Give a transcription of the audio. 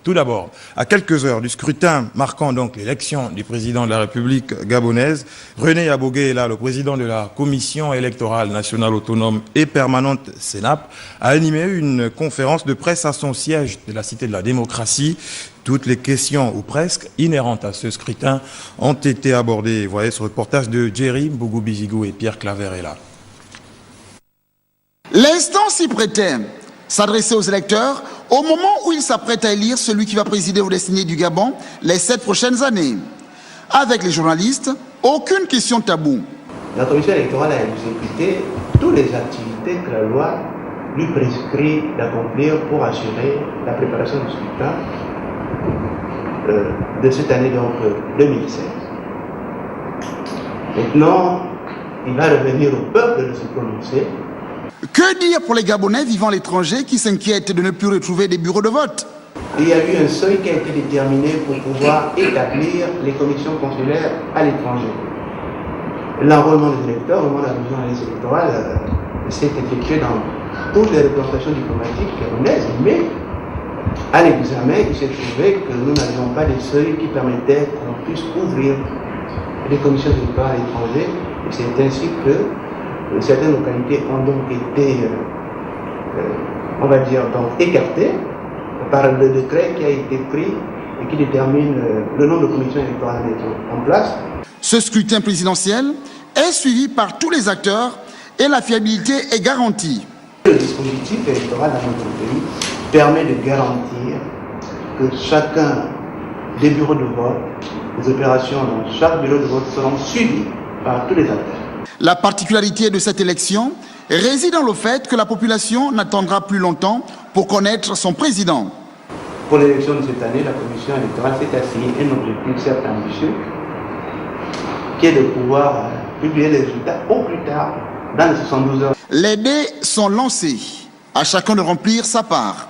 Tout d'abord, à quelques heures du scrutin marquant donc l'élection du président de la République gabonaise, René Abogué est là, le président de la Commission électorale nationale autonome et permanente CENAP, a animé une conférence de presse à son siège de la Cité de la Démocratie. Toutes les questions, ou presque, inhérentes à ce scrutin ont été abordées. Vous voyez ce reportage de Jerry Bougou-Bizigou et Pierre Claver est là. L'instant s'y prêtait. S'adresser aux électeurs au moment où ils s'apprêtent à élire celui qui va présider aux destinées du Gabon les 7 prochaines années. Avec les journalistes, aucune question taboue. La commission électorale a exécuté toutes les activités que la loi lui prescrit d'accomplir pour assurer la préparation du scrutin de cette année, donc 2016. Maintenant, il va revenir au peuple de se prononcer. Que dire pour les Gabonais vivant à l'étranger qui s'inquiètent de ne plus retrouver des bureaux de vote? Il y a eu un seuil qui a été déterminé pour pouvoir établir les commissions consulaires à l'étranger. L'enrôlement des électeurs, au moment de la révision de la liste électorale, s'est effectué dans toutes les représentations diplomatiques gabonaises, mais à l'examen, il s'est trouvé que nous n'avions pas des seuils qui permettaient qu'on puisse ouvrir les commissions électorales à l'étranger. Et c'est ainsi que certaines localités ont donc été, on va dire, donc écartées par le décret qui a été pris et qui détermine le nombre de commissions électorales à mettre en place. Ce scrutin présidentiel est suivi par tous les acteurs et la fiabilité est garantie. Le dispositif électoral dans notre pays permet de garantir que chacun des bureaux de vote, les opérations dans chaque bureau de vote seront suivies par tous les acteurs. La particularité de cette élection réside dans le fait que la population n'attendra plus longtemps pour connaître son président. Pour l'élection de cette année, la commission électorale s'est assignée un objectif certes ambitieux, qui est de pouvoir publier les résultats au plus tard dans les 72 heures. Les dés sont lancés, à chacun de remplir sa part.